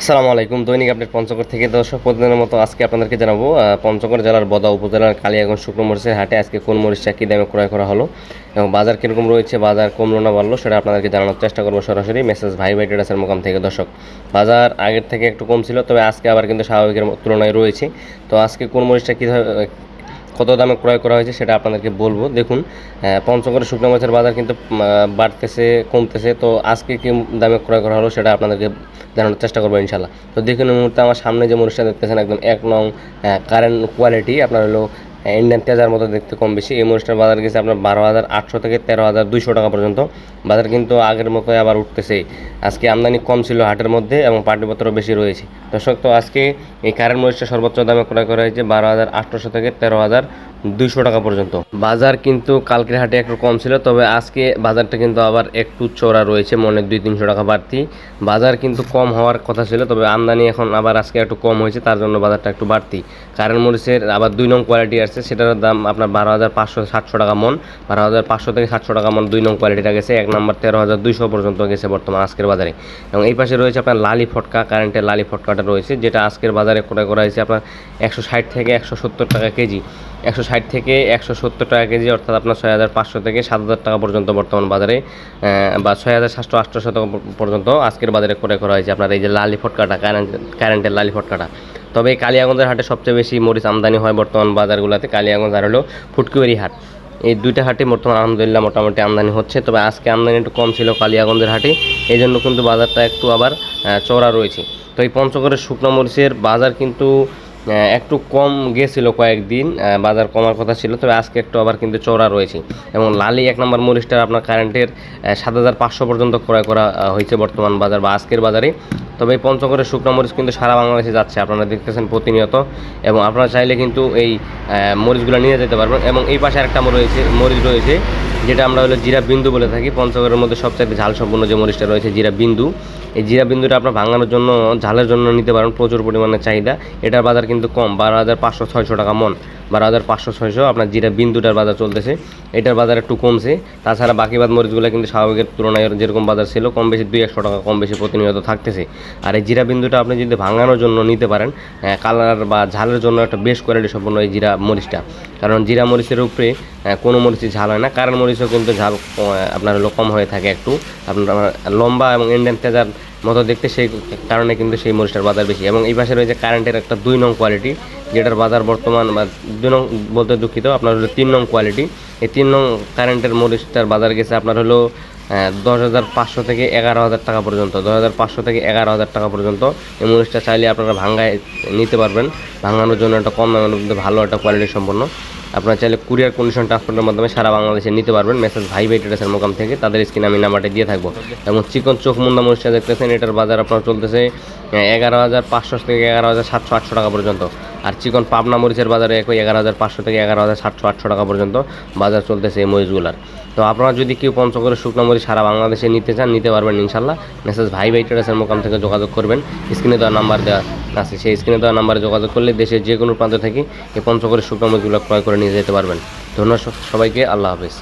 আসসালামু আলাইকুম। দৈনিক আপডেট পঞ্চগড় থেকে দর্শক প্রতিদিনের মতো আজকে আপনাদেরকে জানাবো পঞ্চগড় জেলার বদা উপজেলার কালিয়াগঞ্জ শুকনো মরিচের হাটে আজকে কোন মরিচটা কী দামে ক্রয় করা হলো এবং বাজার কীরকম রয়েছে, বাজার কমলো না বাড়লো সেটা আপনাদেরকে জানানোর চেষ্টা করবো সরাসরি মেসেজ ভাই ট্রেডার্সের মোকাম থেকে। দর্শক, বাজার আগের থেকে একটু কম ছিল, তবে আজকে আবার কিন্তু স্বাভাবিকের তুলনায় রয়েছে। তো আজকে কোন মরিচটা কীভাবে কত দামে ক্রয় করা হয়েছে সেটা আপনাদেরকে বলবো। দেখুন, পঞ্চগড়ের শুকনো মরিচের বাজার কিন্তু বাড়তেছে কমতেছে। তো আজকে কী দামে ক্রয় করা হলো সেটা আপনাদেরকে জানানোর চেষ্টা করবো ইনশাল্লাহ। তো দেখুন, এই মুহূর্তে আমার সামনে যে মরিচটা দেখতেছেন একদম 1 নং কারেন্ট কোয়ালিটি, আপনার হলো ইন্ডিয়ান তেজার মতো দেখতে কম বেশি। এই মরিচটার বাজার গেছে আপনার 12,800 থেকে 13,200 টাকা পর্যন্ত। বাজার কিন্তু আগের মতোই আবার উঠতেছে। আজকে আমদানি কম ছিল হাটের মধ্যে এবং পাটিপত্রও বেশি রয়েছে। দর্শক, তো আজকে এই কারেন্ট মরিচটা সর্বোচ্চ দামে ক্রয় করা হয়েছে 12,800 থেকে 13,200 টাকা পর্যন্ত। বাজার কিন্তু কালকের হাটে একটু কম ছিল, তবে আজকে বাজারটা কিন্তু আবার একটু চড়া রয়েছে, মনে 200-300 টাকা বাড়তি। বাজার কিন্তু কম হওয়ার কথা ছিল, তবে আমদানি এখন আবার আজকে একটু কম হয়েছে, তার জন্য বাজারটা একটু বাড়তি। কারেন্ট মরিচের আবার 2 নং কোয়ালিটি আসছে, সেটার দাম আপনার 12,500-700 টাকা মন। 12,500 থেকে 700 টাকা মন 2 নং কোয়ালিটিটা গেছে। 1 নম্বর 13,200 পর্যন্ত গেছে বর্তমান আজকের বাজারে। এবং এই পাশে রয়েছে আপনার লালি ফটকা, কারেন্টের লালি ফটকাটা রয়েছে, যেটা আজকের বাজারে ক্রয় করা হয়েছে আপনার 160 থেকে 170 টাকা কেজি। 160 থেকে 170 টাকা কেজি, অর্থাৎ আপনার 6,500 থেকে 7,000 টাকা পর্যন্ত বর্তমান বাজারে, বা 6,700-800 টাকা পর্যন্ত আজকের বাজারে ক্রয় করা হয়েছে আপনার এই যে লালি ফটকাটা, কারেন্টের লালি ফটকাটা। তবে এই কালিয়াগঞ্জের হাটে সবচেয়ে বেশি মরিচ আমদানি হয় বর্তমান বাজারগুলোতে, কালিয়াগঞ্জ আর হলো ফুটকুয়ারি হাট। এই দুইটা হাটে বর্তমান আলহামদুলিল্লাহ মোটামুটি আমদানি হচ্ছে, তবে আজকে আমদানি একটু কম ছিল কালিয়াগঞ্জের হাটে, এই জন্য কিন্তু বাজারটা একটু আবার চড়া রয়েছে। তো এই পঞ্চগড়ের শুকনো মরিচের বাজার কিন্তু একটু কম গেছিল কয়েকদিন, বাজার কমার কথা ছিল, তবে আজকে একটু আবার কিন্তু চড়া রয়েছে। এবং লালি 1 নম্বর মরিচটা আপনার কারেন্টের 7,500 পর্যন্ত ক্রয় করা হয়েছে বর্তমান বাজার বা আজকের বাজারে। তবে এই পঞ্চগড়ের শুকনো মরিচ কিন্তু সারা বাংলাদেশে যাচ্ছে, আপনারা দেখতেছেন প্রতিনিয়ত, এবং আপনারা চাইলে কিন্তু এই মরিচগুলো নিয়ে যেতে পারবেন। এবং এই পাশে আরেকটা মরিচ রয়েছে, যেটা আমরা হলো জিরা বিন্দু বলে থাকি। পঞ্চগড়ের মধ্যে সবচেয়ে ঝাল সম্পূর্ণ যে মরিচটা রয়েছে জিরা বিন্দু, এই জিরা বিন্দুটা আপনার ভাঙানোর জন্য, ঝালের জন্য নিতে পারেন, প্রচুর পরিমাণে চাহিদা। এটার বাজার কিন্তু কম, 12,500-600 টাকা মন। 12,500-600 আপনার জিরা বিন্দুটার বাজার চলতেছে, এটার বাজার একটু কমছে। তাছাড়া বাকিবাদ মরিচগুলো কিন্তু স্বাভাবিকের তুলনায় যেরকম বাজার ছিল কম বেশি 200-100 টাকা কম বেশি প্রতিনিয়ত থাকতেছে। আর এই জিরা বিন্দুটা আপনি যদি ভাঙানোর জন্য নিতে পারেন, কালার বা ঝালের জন্য একটা বেশ কোয়ালিটি সম্পন্ন এই জিরা মরিচটা। কারণ জিরা মরিচের উপরে কোনো মরিচই ঝাল হয় না, কারণ মরিচও কিন্তু ঝাল আপনার হলো কম হয়ে থাকে একটু, আপনার লম্বা এবং ইন্ডিয়ান তেজার মতো দেখতে, সেই কারণে কিন্তু সেই মরিচটার বাজার বেশি। এবং এই পাশে রয়েছে কারেন্টের একটা 2 নং কোয়ালিটি, যেটার বাজার বর্তমান বা 2 নং বলতে দুঃখিত, আপনার হলো 3 নং কোয়ালিটি। এই 3 নং কারেন্টের মরিচটার বাজার গেছে আপনার হলো 10,500 থেকে 11,000 টাকা পর্যন্ত। 10,500 থেকে 11,000 টাকা পর্যন্ত এই মরিচটা চাইলে আপনারা ভাঙায় নিতে পারবেন। ভাঙানোর জন্য একটা কম দামের মধ্যে ভালো একটা কোয়ালিটি সম্পন্ন। আপনারা চাইলে কুরিয়ার কন্ডিশন ট্রান্সপোর্টের মাধ্যমে সারা বাংলাদেশে নিতে পারবেন মেসেজ ভাই ট্রেডার্সের মোকাম থেকে। তাদের স্ক্রিনে আমি নাম্বারটা দিয়ে থাকবো। এবং চিকন চোখ মুন্ডা মরিচটা দেখতেছেন, এটার বাজার আপনার চলতেছে 11,500 থেকে 11,700-800 টাকা পর্যন্ত। আর চিকন পাবনা মরিচের বাজারে একই 11,500 থেকে 11,700-800 টাকা পর্যন্ত বাজার চলতেছে এই মরিচগুলার। তো আপনারা যদি কেউ পঞ্চগড়ের শুকনো মরিচ সারা বাংলাদেশে নিতে চান, নিতে পারবেন ইনশাল্লাহ। মেসেজ ভাই ট্রেডার্সের মোকাম থেকে যোগাযোগ করবেন, স্ক্রিনে দেওয়া নাম্বার দেওয়া আছে, সেই স্ক্রিনে দেওয়া নাম্বারে যোগাযোগ করলে দেশের যে কোনো প্রান্ত থেকে এই পঞ্চগড়ের শুকনো মরিচগুলো ক্রয় করে নিয়ে যেতে পারবেন। ধন্যবাদ সবাইকে, আল্লাহ হাফেজ।